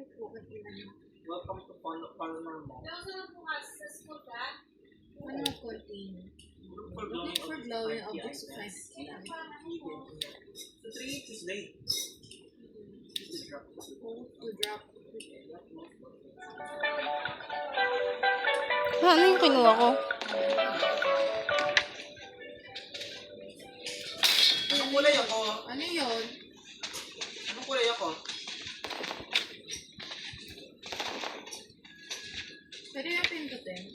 Welcome to Paranormal. Ano continue? Look for glowing objects to find it. So 3 is late. To drop. Ano yung kinuha ko? Anong kulay ako? Ano yun? Anong kulay ako? Pwede yung pindutin.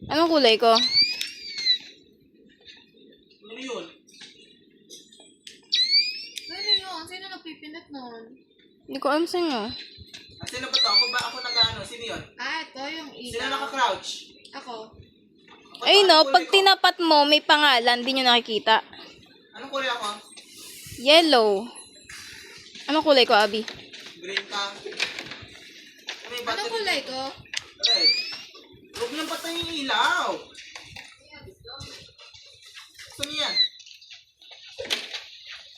Anong kulay ko? Ano yun? Ano yun? Sino nagpipindot nun? Hindi ko alam sa'yo. Ah, sino ba to? Ako ba? Ako nag-ano? Sino yun? Ito yung Sino ilaw. naka-crouch? Ako. Ay Anong no, kulay pag ko? tinapat mo, may pangalan, di nyo nakikita. Anong kulay ako? Yellow. Anong kulay ko, Abby? Green ka? May Anong battery. kulay ko? Red. Huwag nang patay yung ilaw. Saan yan?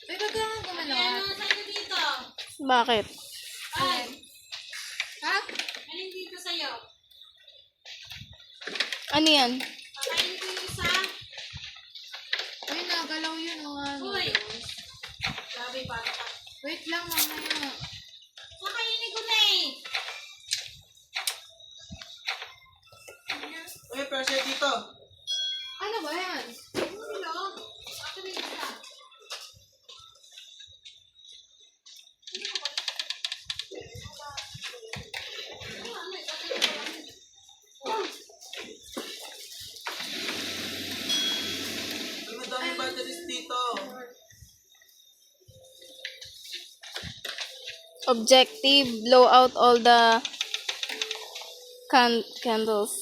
Ay, wag kang gumanap. Bakit? Ay. Ha? Alin dito sa'yo? Ano yan? Pakainin ko yung isa. Uy, nagalaw yun. Uy! Sabi, para ka. Wait lang, mamaya. Pakainin ko na eh. Uy, pressure dito. Ano ba yan? Hello? Ako na yung isa. Uy, madaming batteries dito. Objective, blow out all the candles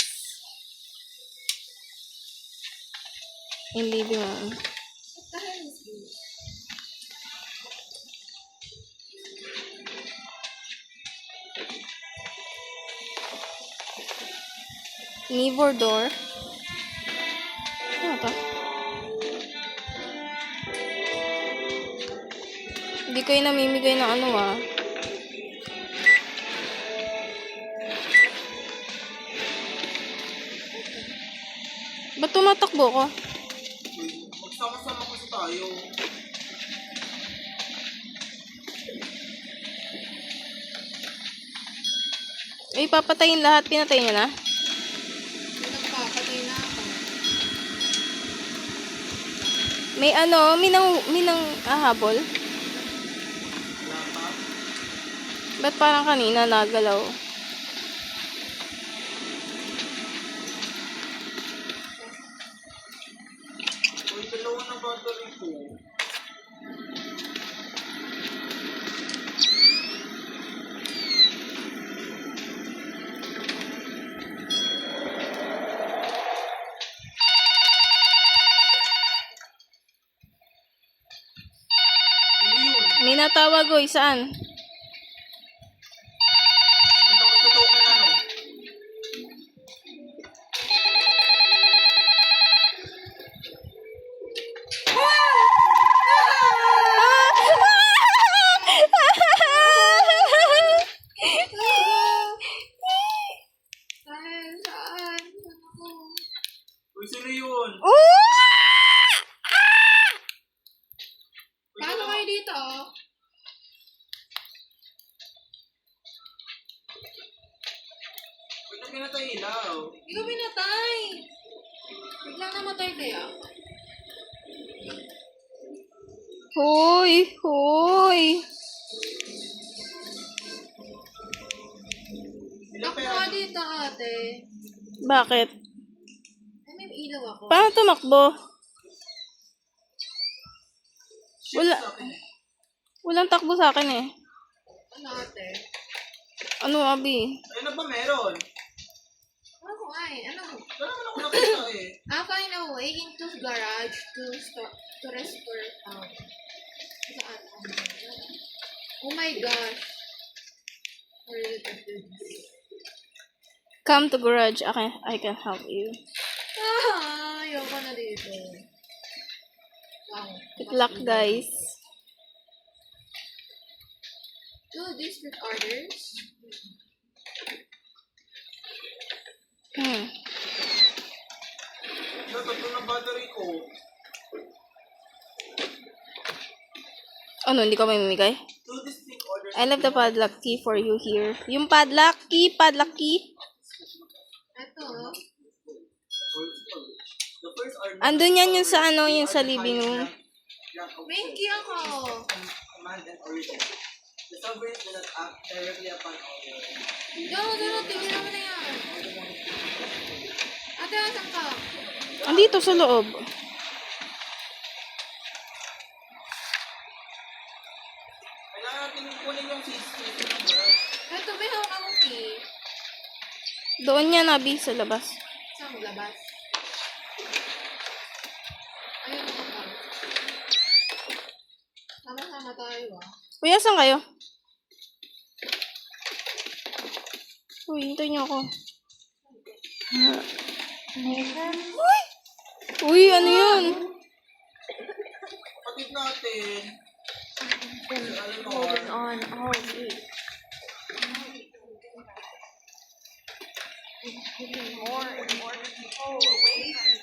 in living room. Neighbor door. Ano to? Hindi kayo namimigay ng ano ah. Ba't tumatakbo ko? Magsama-sama kasi tayo. Ay, papatayin lahat. Pinatay niya na. May nagpapatay na ako. May ano, minang habol. Wala pa. Ba't parang kanina nagalaw? Uy, dalawa na battery ko. Ano yun? May natawag ko, saan? Ang tapos na token ano? Ay, saan? Ano? Uy, sino yun? Uy, Paano kayo dito? Uy, pinatay ilaw. Hindi ko pinatay. Biglang namatay kaya. Hoy! Hoy! Ilang Ako pera? nga dito, ate. Bakit? Ay, may ilaw ako. Paano tumakbo? Shit Wala. sa akin eh. Walang takbo sa akin eh. Ano, ate? Ano, Abi? Ayun na ba meron? Ano ko ay? Ano? Wala naman ako nakita eh. Find a way into garage to restore town. Saan? Oh my gosh. Come to garage. I can help you. Ayoko na dito. Good luck, guys. Do district orders. Tatlo na battery ko. Ano, hindi ka may mamigay? Two distinct orders. I love the padlock key for you here. Yung padlock key. Ito. The first are Andun yan yung sa ano, yung sa living room. May key ako. Command and origin. The sovereign will not act directly upon order. Tingnan mo na yan. Ate, asan ka? Andito sa loob. Kailangan natin kunin yung system ng garage. Ito, may hawak akong key. Doon yan, Abi, sa labas. Saan mo labas? Ayun ako pa. Sama-sama tayo Kuya, saan kayo? Uy, hintay niyo ako. Uy, ano yun? Kapatid natin. Holding on all week. Getting more and more people away from me.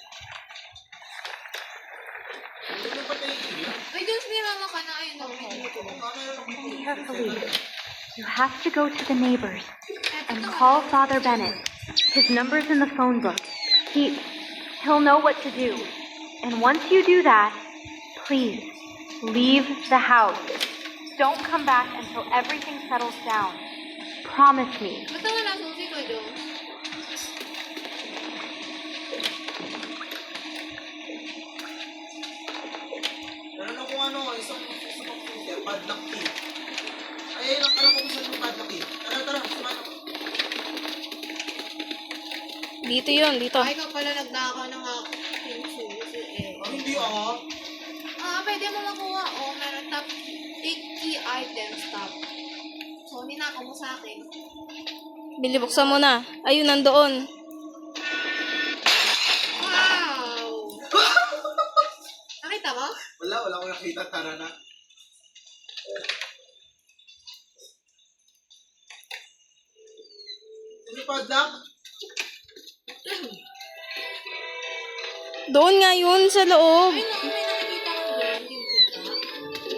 Hindi na ba tayo iiyak? Ay, Diyos, may mama ka na. Ayun ako. Listen carefully. You have to go to the neighbors and call Father Bennett. His number's in the phone book. He'll know what to do. And once you do that, please leave the house. Don't come back until everything settles down. Promise me. Ba't naman nasusi ko, Diyos? Meron akong ano, isang padlock key. Ay, alam ko kung saan yung padlock key. Tara, sumano. Dito yun, dito. Ay, ikaw pala nagnakaw ng aking susi eh. Oh, hindi ako. Pwede mo makuha. Meron top 8 key items top. So, ninakaw mo sa akin. Bili, buksan mo na. Ayun, nandoon. Wow! Nakita mo? Wala ko nakita. Tara na. Sino yung padlock? Doon nga yun, sa loob. Ay, naku, may nakikita ko doon. Hindi mo kita.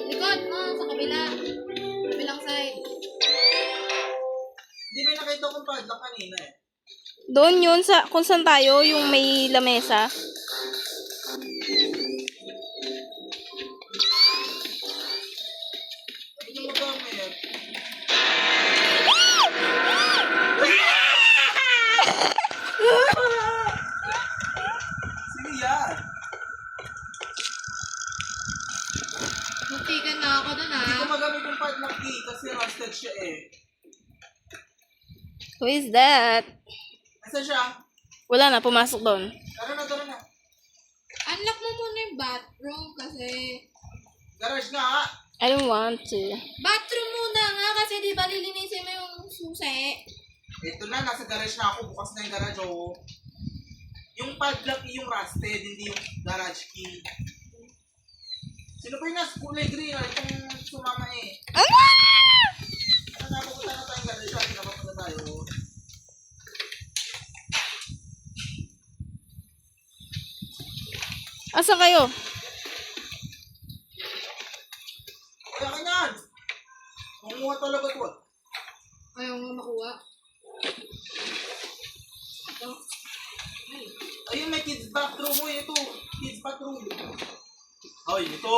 Likod mo, sa kabila. Kabilang side. Hindi may nakita akong padlock kanina eh. Doon yun, sa, kung saan tayo, yung may lamesa. Hindi mo gamit. Sige yan. Muntikan na ako doon Hindi ko ah. magamit yung padlock key kasi rusted siya eh. Who is that? Nasaan siya? Wala na, pumasok doon. Tara na. Unlock mo muna yung bathroom kasi... Garage nga. I don't want to. Bathroom muna nga kasi di ba lilinisin mo yung susi? Ito na, nasa garage na ako. Bukas na yung garage oh. Yung padlock yung rusted, hindi yung garage key. Sino pa yung nasa kulay green? Itong sumama eh. Ano? Napupunta na tayong garage. Napapunta tayo. Asa kayo? Kaya ka yan! Manguha talaga to ah. Ayaw nga makuha. Ayun, may kids bathroom mo. Ito, kids bathroom. Ay, ito.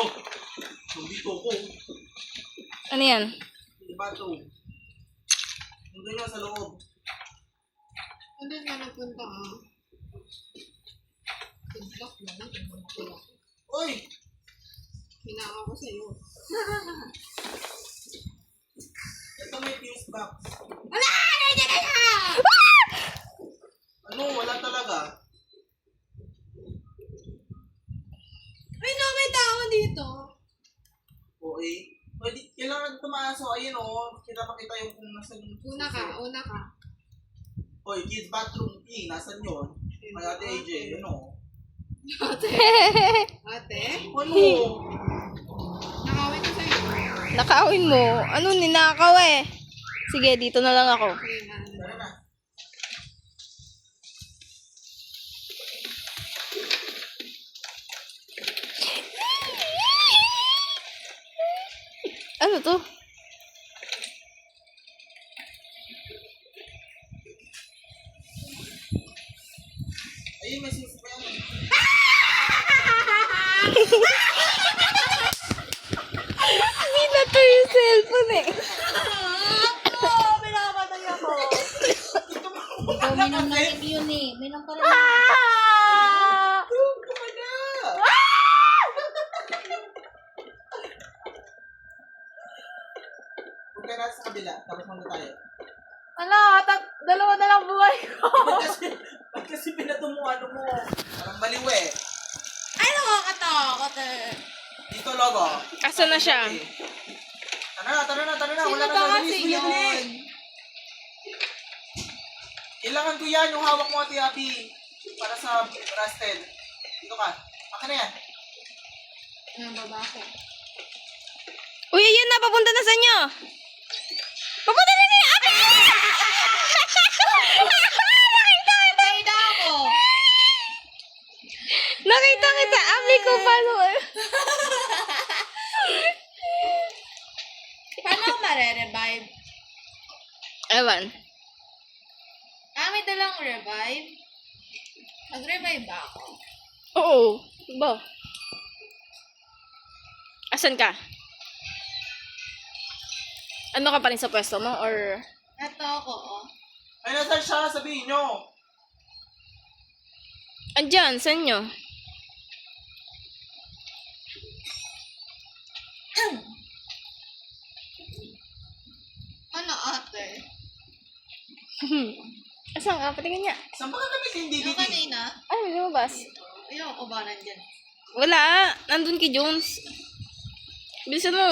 Nandito ko. Ano yan? Kids bathroom. Nandun yun sa loob. Ano nga nagpunta ah? Tiglock na lang. Tiglock. Uy! Hinaka ko sa'yo. Ito may fuse box. Wala! Nandiyan ka na! Ano? Wala talaga. Ay no, may tao dito. Okay. Pwede, kailangan tumaso. Ayun o. Kita pakita yung kung nasan yung... Una ka. Uy, kids bathroom key. Nasan yun? May ate AJ. Yun o. Ate, Ano? nakawin ko sa'yo. Nakaawin mo. Ano, ninakaw eh. Sige, dito na lang ako. Okay na. Tara na. Ano to? Ayun, may sisi pa yan. Hindi na to yung cellphone eh. Ikaw, minum na rin yun eh. Minum ka rin. Huwag ka na sa kabila, tapos muna tayo. Ano, dalawa na lang buhay ko. Ba't kasi pinato mo ano mo? Parang baliw eh. Ay, nakakatakot eh. Dito, logo. Asa na siya? Tara na. Sino Wala na ba sa kasi bilis. yun? Kailangan ko yan, yung hawak mo, Ate Abby. Para sa rusted. Dito ka. Akin na yan. Ang baba ko. Uy, ayan na. Papunta na sa inyo. Papunta na sa inyo. Patay na ako. Nakita kita. Abi ko paano. Paano ako mare-revive? Ewan. May dalang revive? Mag-revive ba ako? Oo. Ba? Asan ka? Ano ka pa rin sa pwesto mo? Or... Ito ako, oh. Ay, nasan siya? Sabihin nyo. Andyan, sa inyo. Ano, ate? Asan ka? Patingin niya. Saan ba gagamitin yung Yung DVD? kanina? Ay, may lumabas. Ayoko ba nandyan? Wala. Nandun kay Jones. Bilisan mo.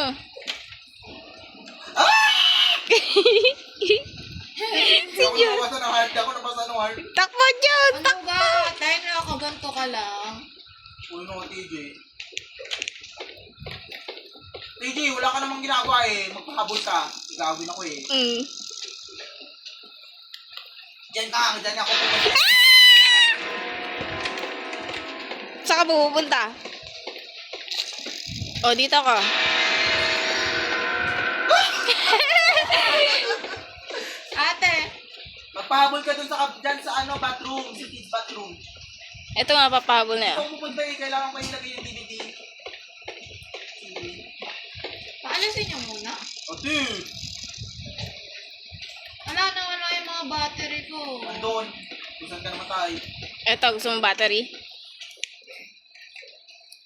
Ako nabasa ng heart. Ako nabasa ng heart. Takbo, John! Ano ba? Tayo na ako, ganito ka lang. Uy, no, TJ. TJ, wala ka namang ginagawa eh. Magpahabol ka. Gagawin ako eh. Diyan ako pupunta. Saan ka pupunta? O, dito ka. Ate! Magpahabol ka dun dyan sa ano, bathroom. Sa kids bathroom. Ito nga, papahabol na yan. Ikaw pupunta eh. Kailangan ko ilagay yung DVD. Paalisin niyo muna. Ate! Wala na wala yung mga battery ko. Andun. Kusan ka namatay. Ito, gusto mong battery?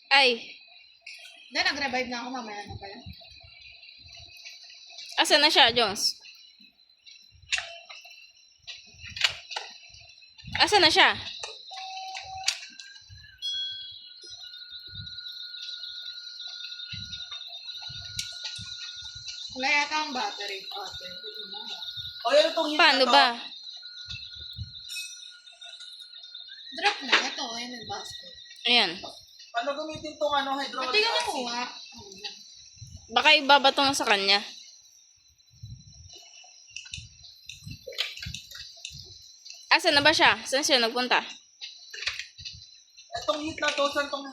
Ay, Hindi, nag-revive na ako. Mamaya na pala. asan na siya, Jones? Asan na siya? Wala yata ang battery. Ate. O, yan itong hit Paano na to. ba? Drop na. Ito, ayun yung basket. Ayan. Paano gamitin itong ano, hydraulic Pati ka acid? nakuha. Baka ibabato na sa kanya. Asan na ba siya? Saan siya nagpunta? Itong hit na to, saan tong...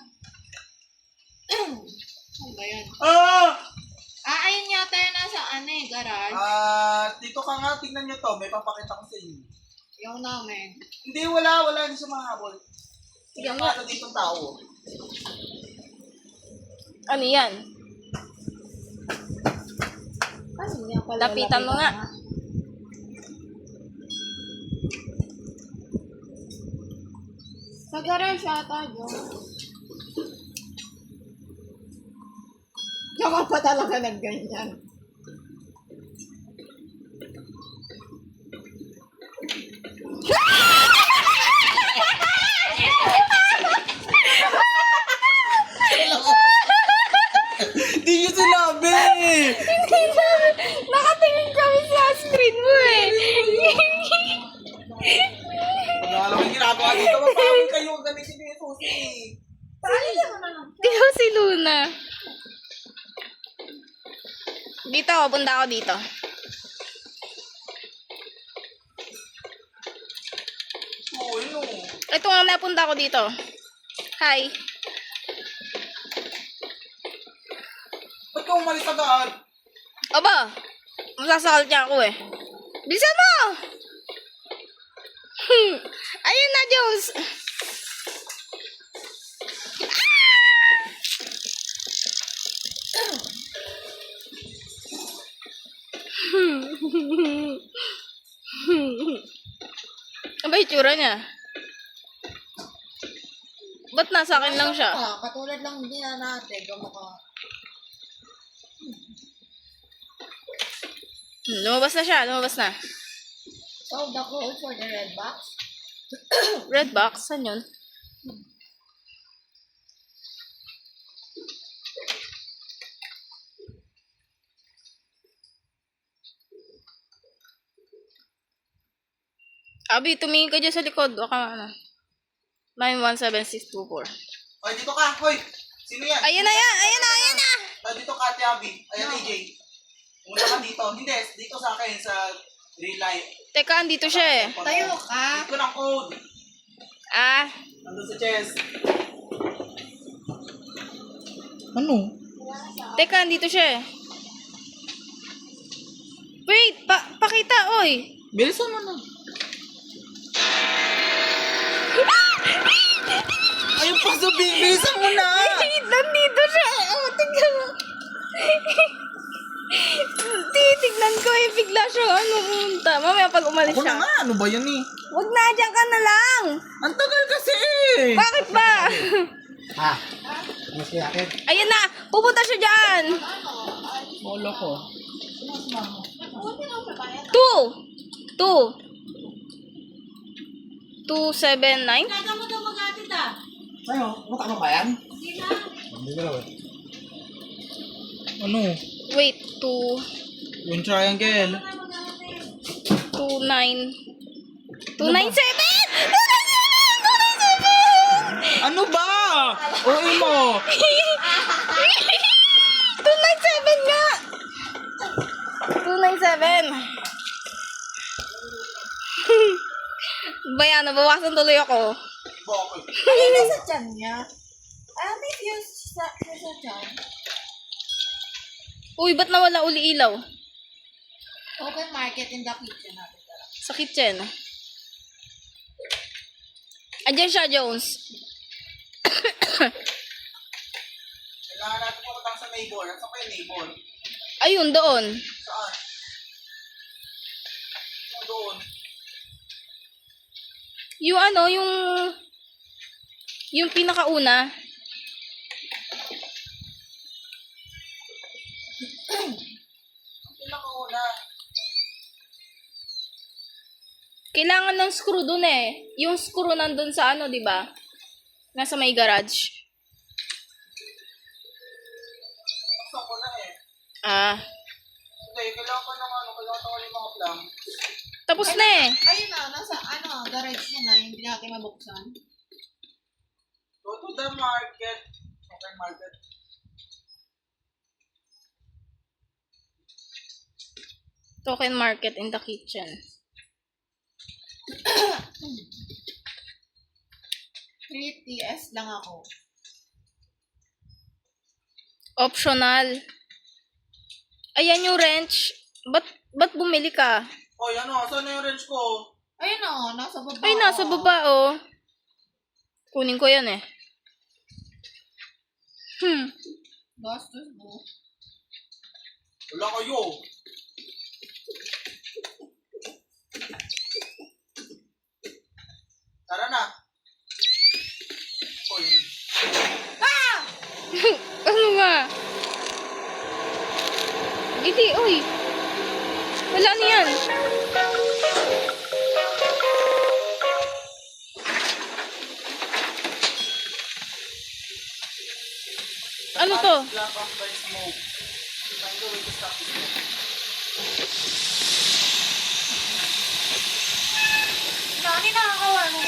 Ano ba yan? Ah! Ayun yata yun nasa ano eh, garage. Dito ka nga, tignan nyo to. May papakita ko sa inyo. Yung namin. Hindi, wala. Hindi siya mahabol. Tignan nga na dito tao. Ano yan? Ano niya pala? Lapitan mo nga. Sa garage yata yun. Diyan pa talaga nagganyan. Di nyo sinabi! Nakatingin kami sa screen mo eh. Wala lang yung ginagawa dito. Mapapagod kayo. Gamitin nyo yung susi. Luna. Dito, punta ako dito. Oo, yun o. Ito nga napunta ako dito. Hi. Ba't ka umalis agad? Aba, masasakal niya ako eh. Bilisan mo! Ayun na, Jones. Ano ba itsura niya? Ba't nasa akin lang siya? Katulad lang din na natin. Gamukha. Lumabas na siya, lumabas na. So, the code for the red box. Red box, saan yun? Abi, tumingin ka dyan sa likod. Baka ano. 917624. Ay, dito ka. Hoy! Sino yan? Ayun na yan! Ayun na! Ayun na! Ah, dito ka, Ate Abby. Ayan, AJ. Pumunta ka dito. Hindi, dito sa akin, sa real life. Teka, andito siya eh. Tayo ka. Dito ng code. Ah, Nandun sa chest. Ano? teka, andito siya eh. Wait, pakita, oy. Bilisan mo na. Ayun pa sabihin, bilisan mo na! Wait, nandito siya. Oh, tignan mo. Titignan ko eh, bigla siya ano pumunta. Mamaya pag umalis Ako na siya. nga, ano ba yan eh? Wag na, dyan ka na lang. Ang tagal kasi eh! Bakit ba? Ha? Mas kaya akin? Ayun na, pupunta siya dyan. Bolo ko. 279? Sa'yo, mukha mo ba yan? Hindi na raw eh. Ano? Wait, Yung triangle. 29. 297! Ano ba? Oo mo! 297 nga! 297. Bayan, nabawasan tuloy ako. Bakit? Ay, nasa tiyan niya. May fuse sa tiyan. Uy, ba't nawala uli ilaw? Open market in the kitchen natin. Sa kitchen. Andiyan siya, Jones. Kailangan natin pumunta sa neighbor. Saan pa yung neighbor? Ayun, doon. Saan? Saan doon? Yung ano, yung pinakauna. Pinakauna. Kailangan ng screw dun eh. Yung screw nandun sa ano, di ba? Nasa may garage. Naksak ko na eh. Ah, Hindi, kailangan pa ng ano, kailangan pa yung mga plan. tapos na eh. Ayun na, nasa garage niya na, hindi natin mabuksan. Go to the market. Okay, market. Token market in the kitchen. 3TS lang ako. Optional. Ayan yung wrench. Ba't bumili ka? Hoy, ano? Saan na yung wrench ko? Ayun na, nasa baba. Ay, nasa baba oh. Kunin ko yan eh. Gastos mo. Wala kayo. Tara na. Hoy. Ano nga? Hindi, uy. Wala na yan. Ano to? Black off by smoke. Find a way to stop this smoke. Nani nakakawa mo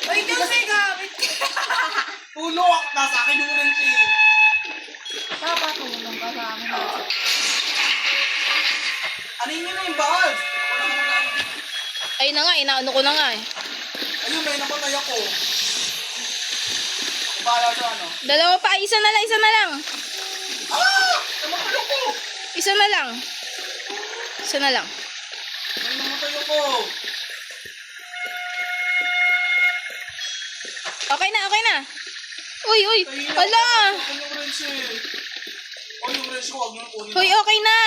Uy, kasi gamit ka. Tulong! Nasa akin yung wrench eh. Dapat tulong ka sa amin. Ano yun na yung bahal? Wala ka na. Ayun na nga, inaano ko na nga eh. Ayun, may napatay ako. Bahala sa ano. Dalawa pa, isa na lang, isa na lang. Ah! Namatay ako! Isa na lang. Isa na lang. May namatay ako. Okay na, okay na. Uy, uy, Tahina hala. ako yung wrench eh. O yung wrench ko, huwag nyo na kunin. Uy, okay na.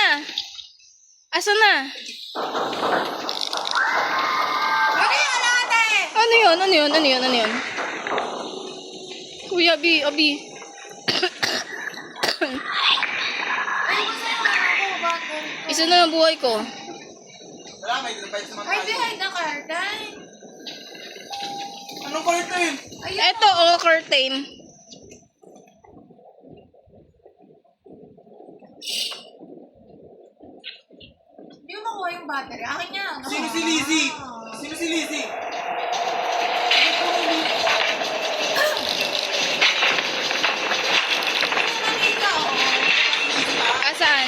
Asa na? Okay, ala ate! Ano yun, ano yun, ano yun, ano yun? Uy, Abi, Abi. Ay, masaya ka ako. Bakit? Isa na lang buhay ko. Wala, may drapay sa mga Right tayo. behind the curtain. Anong curtain? Ayun. Eto, oh, curtain. Hindi mo makuha yung battery. Akin yan. Sino si Lizzie? Sino si Lizzie? Nakita ko. Asan?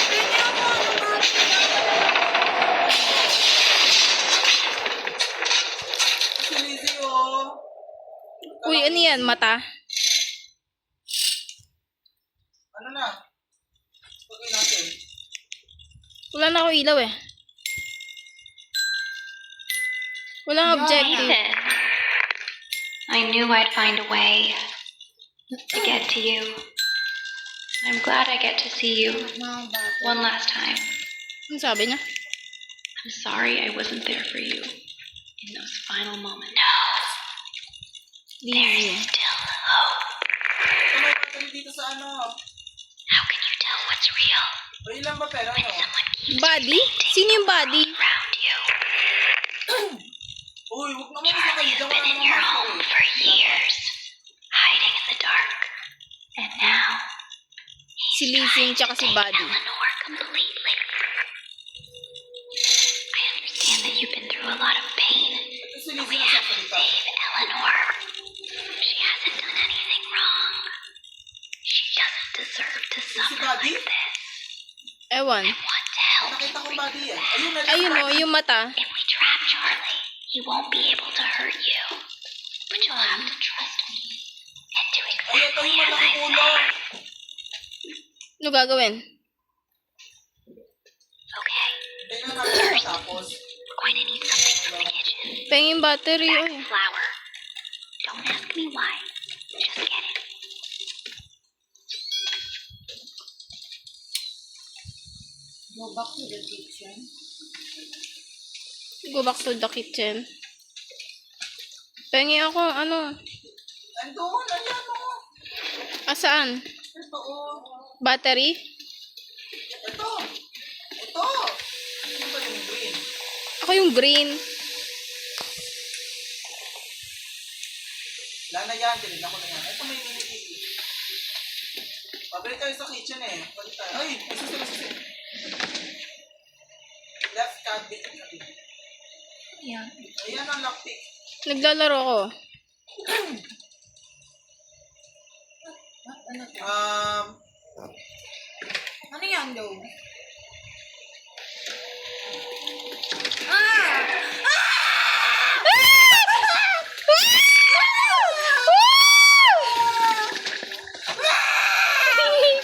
Pwede ako ano battery. Si Lizzie oh. Uy, ano yan, mata? Ano na? Okay natin. Wala na ako ilaw eh. Walang objective. Ethan, I knew I'd find a way to get to you. I'm glad I get to see you one last time. Ano sabi niya? I'm sorry I wasn't there for you in those final moments. No, there's still hope. Ano yung battery dito sa ano? How can you tell what's real O ilan ba pera when no? someone keeps Body? Sino yung body? around you? Uy, huwag naman isa kayo. You've Diyan wala been in namang your master home eh. for years, hiding in the dark, and now Si Lizzie tsaka si Buddy. Eleanor completely. I understand that you've been through a lot of pain. Ito si We Lizzie have to nagsasalita. save Eleanor. She hasn't done anything wrong. She doesn't deserve to suffer Buddy? like this. Ewan. I want to help Nakita you. ko body eh. Ayun, Ayun o, yung mata. If we trap Charlie, he won't be able to hurt you. But you'll have to trust me and do Ay, ito exactly yung as I malaking ulo. say. Ano gagawin? Okay, Tingnan natin tapos. we're going to need something from the kitchen. Pengin battery. Back Ay. flour. Don't ask me why. Just get it. Go back to the kitchen. Go back to the kitchen. Pengi ako, ano? Andun, ayan o. Asaan? Ito o. Battery? Ito. Ito. Ano ba yung green? Ako yung green. Wala na yan, tinignan ko na yan. Ito may mini TV. Pabalik tayo sa kitchen eh. Balik tayo. Ay, susi. Left cabinet. Yan. Ayan ang lockpick. Naglalaro ko. Ano to? Ano yan, though?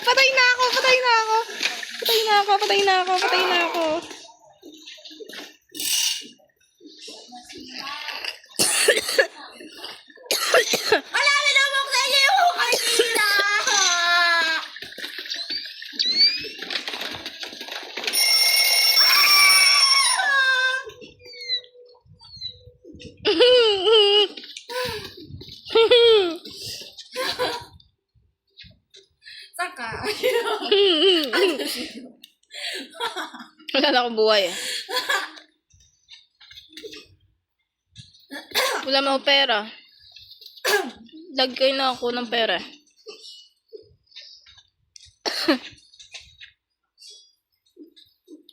Patay na ako, patay na ako. Patay na ako, patay na ako, patay na ako. Wala na akong buhay eh. Wala mo pera. Lagay na ako ng pera.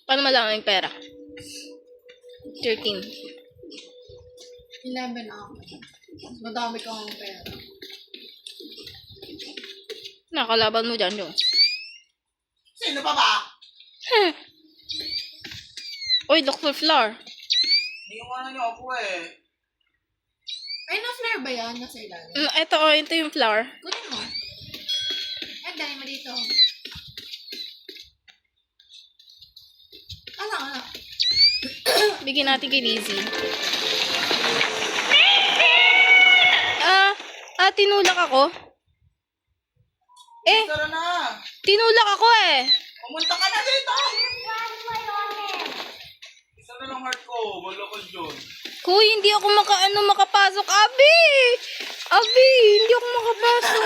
Paano malaman yung pera? 13. 11 ako. Madami ka ang pera. Nakalaban mo dyan yung. Sino pa ba? Uy, look for flower. Iniwan niyo ako eh. Ay, na-flare ba yan? Nasa ilalim. Ito yung flower. Kunin mo. Ay, dali mo dito. Ano? Bigyan natin kay Lizzie. Tinulak ako. Tara na. Tinulak ako eh. Pumunta ka na dito. Isa na lang heart ko. Wala ko dyan. Kuy, hindi ako makapasok. Abi, hindi ako makapasok.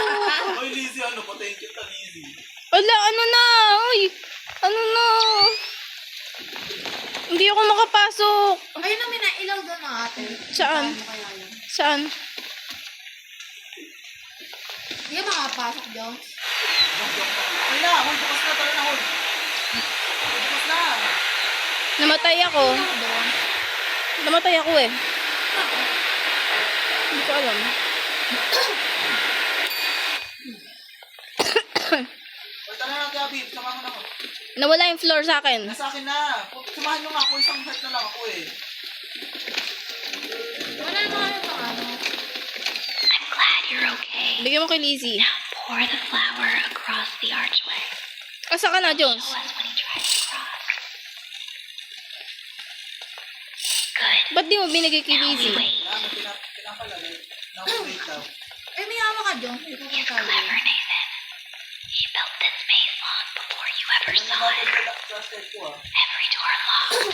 Oy, Lizzie, ano? Patayin kita, Lizzie. Wala, ano na? Uy, ano na? Hindi ako makapasok. Ayun namin na ilaw doon na ate. Saan? Ano kaya yun? Saan? Hindi ka makapasok, Jones. Ay na, hold. Bukas na. Tara na, hold. Bukas na. Namatay ako. Ano doon? Namatay ako eh. Hindi ko alam. Oy, tara na, Gabi. Samahan mo na ako. Nawala yung floor sa akin. Nasa akin na. Samahan nyo nga ako. Isang heart na lang ako eh. Wala naman ano pang ano. I'm glad you're okay. Bigyan mo kay Lizzie. Pour the flower across the archway. Asa ka na, Jones? Show us when he tries to cross. Good. Ba't di mo binigay kay Now we Lizzie? wait. Wala, may pinapalagay. Wait daw. Eh, may hama ka, Jones. Hindi ko You're kung clever, Nathan. He built this maze long before you ever Ano saw natin it. sa step ko ah. Every door locked.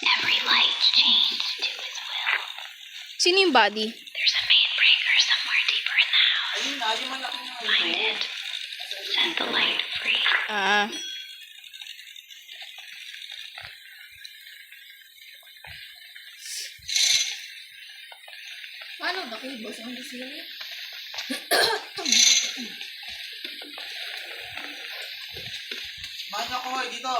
Every light chained to his will. Sino yung body? There's a main breaker somewhere deeper in the house. Ayun na, yung malaki na Find ito. it. Set the light free. Paano ba kayo? Boss, ang sila niya? Samahan nyo ako eh, dito.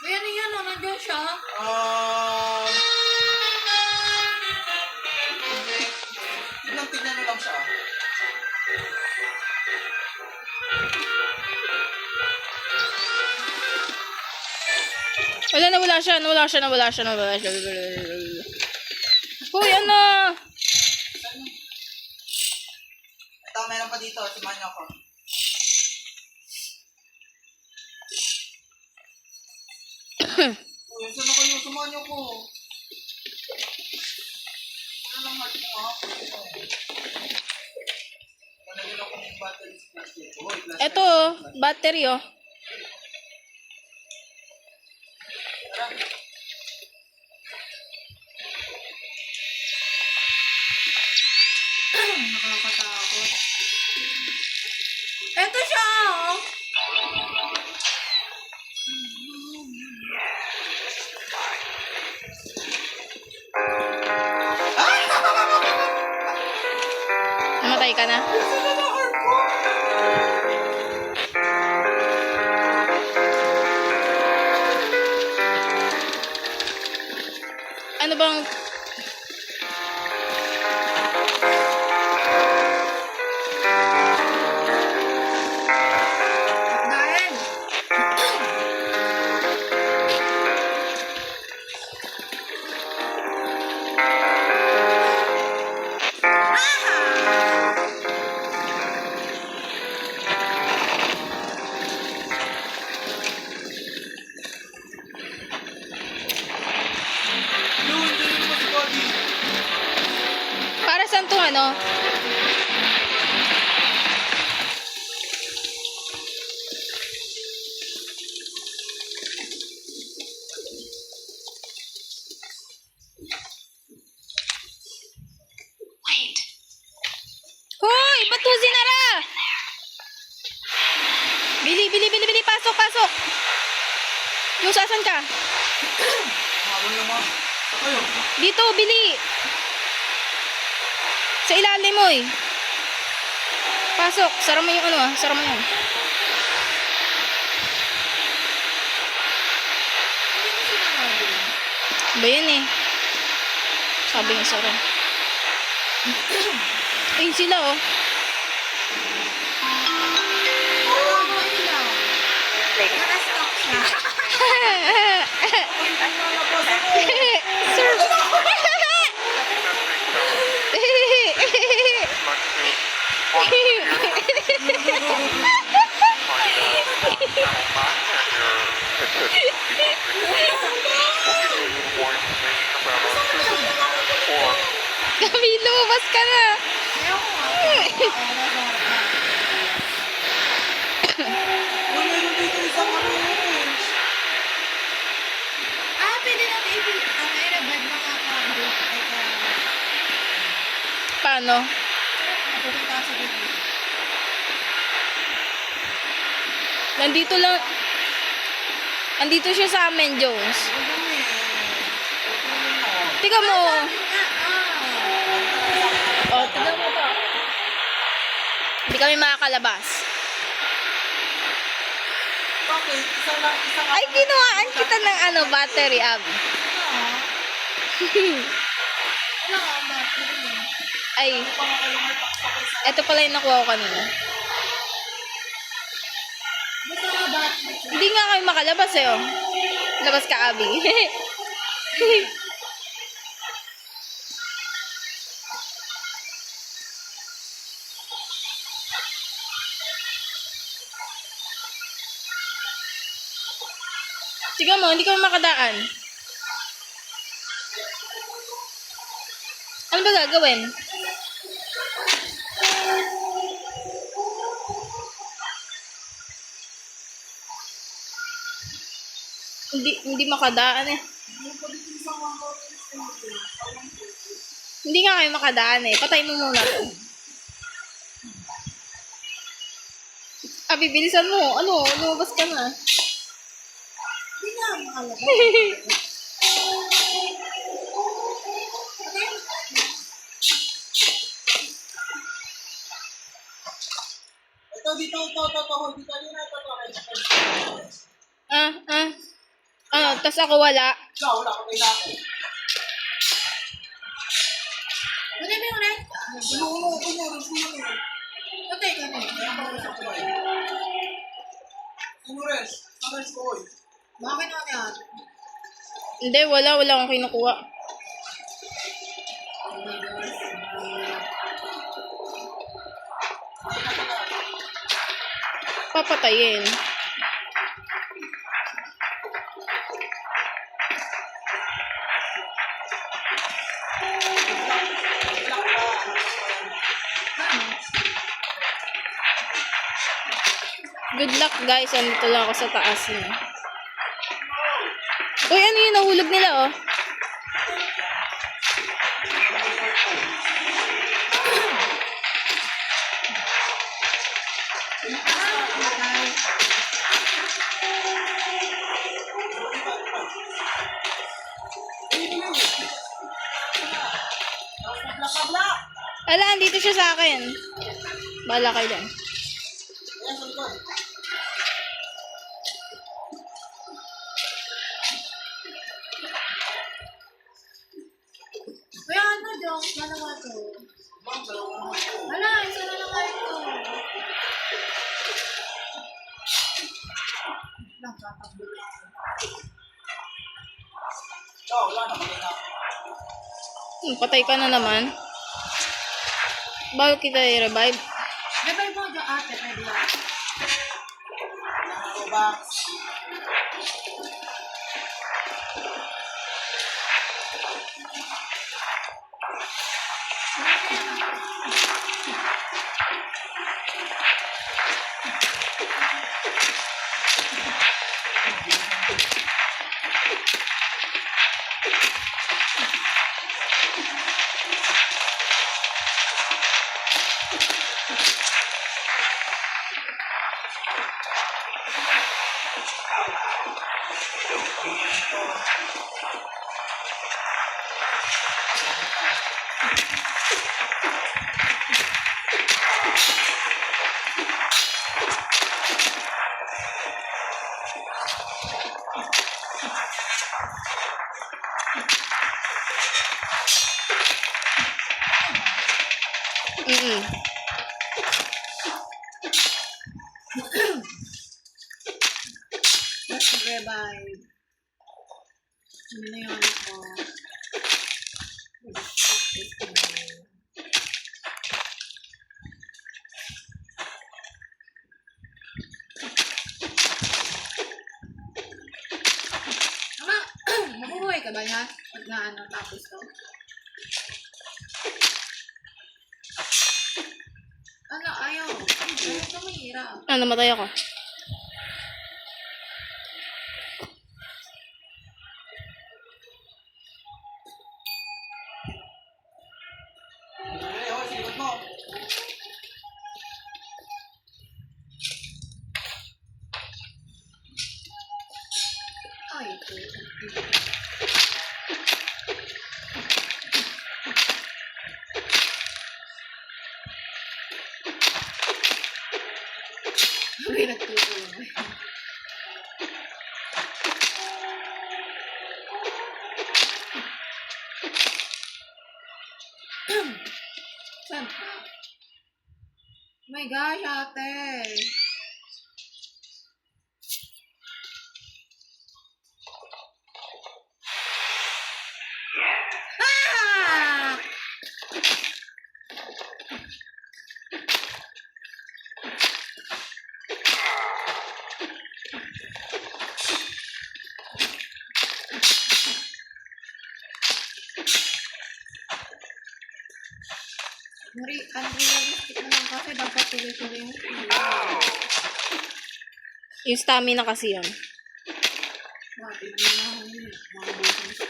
Uy, ano yan? Oh, nandiyan siya. Tignan mo lang siya. Nawala siya. Uy, ano? Ito, meron pa dito. Samahan nyo ako. Uy, saan na kayo? Samahan nyo ako. Ano lang heart mo ha? Nalagyan ako ng battery sa plastic. Uy, plastic. Ito, battery oh. Tara. Nakakatakot. Eto siya, oh. Namatay ka na? Ano bang... Dahil. Yun, yun mo si Cody. Para saan to ano? Wait. pasok, pasok. Yung sasan ka? Habol naman. Ako yun. Dito, bili. Sa ilalim mo eh. Pasok. Sara mo yung ano ah. Sara mo yan. Ba yan eh. Sabi niya sara. Ayun sila oh. Naka-stop siya. Sir. Kami, lumabas ka na. Uy, meron dito isang ano yun. Pwede natin i-revive mga ka-group. Paano? Pupunta sa group. Nandito lang. Andito siya sa amin, Jones. Tika mo. Oh, tika mo to. Hindi kami makakalabas. Bakit? Isa lang, isa nga. Ay, kinuhaan kita ng ano, battery, Abby. Wala ka, Mark. Ay, eto pala yung nakuha ko kanina. Basta nga ba? Hindi nga kami makalabas eh, oh. Labas ka, Abby. Sige mo, hindi kami makadaan. Ano ba gagawin? Hindi makadaan eh. Hindi nga kayo makadaan eh. Patay mo muna to. Abi, bilisan mo. Ano? Lumabas ka na. Hindi nga makalabas. Ito, dito, ito. Hindi ka rin ito. Tas ako wala. Wala ka tayo na ako. Pwede mo yung red? Kuno. Okay, kami. Res. Res ko, oy. Bakit naman yan? Hindi, wala akong kinukuha. Papatayin. Good luck guys, andito lang ako sa taas niya. Uy, ano yun? Nahulog nila oh. Ala, andito siya sa akin. Bahala kayo dyan. Kuya, ano, Jong? Ano nga to? Wala, isa na lang kayo to. Patay ka na naman. Bago kita i-revive. Revive mo, Jong, ate. Pwede yan. Box. Mm-mm. Let's revive. Ano na yung anak ko? Ama, mabubuhay ka ba niya? Pag na ano, tapos to? Ano, ayaw. Ayaw ka mahirap. Ah, namatay ako. Ay, oh, sigot mo. Ay, ito. May nagtutulong. Saan ka? Oh my gosh, ate. Ah! Unrealistic naman kasi dapat tuloy-tuloy yung Yung stamina kasi yun. Bakit hindi na ako yun? Makabusin sa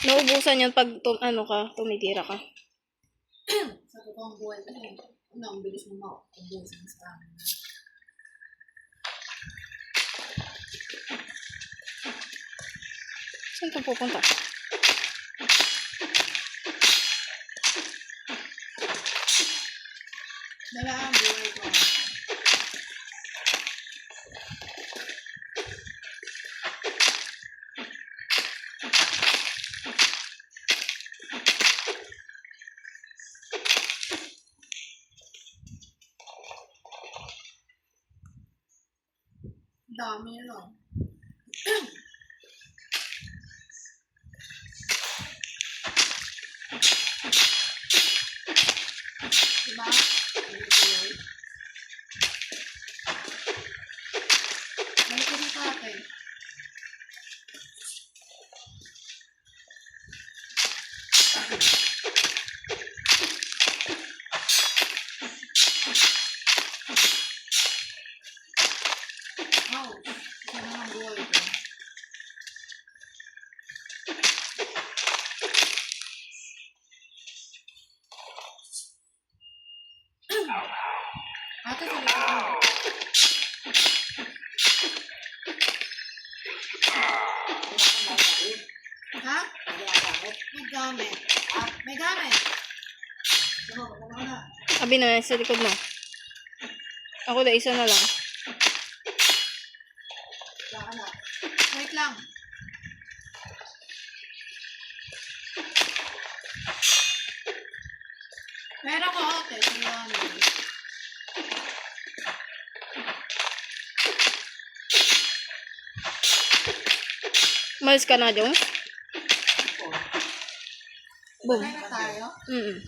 Naubusan yun pag tumitira ka. sa totoong buhay kasi. Ano, ang bilis mo makabusin sa amin. Saan ka pupunta? Dala ang buhay ko. Dami yun, no? Diba? Tuloy-tuloy. Balik ko dito, ate. Wow, isa na ang buhay ko. Ate, salita ko. Ha? May gamit. May gamit. Abi na, sa likod mo. Ako da, isa na lang. Wait lang. Meron ko, ate. Tingnan. Malis ka na, Jong? Boom. Meron tayo. Mm-mm.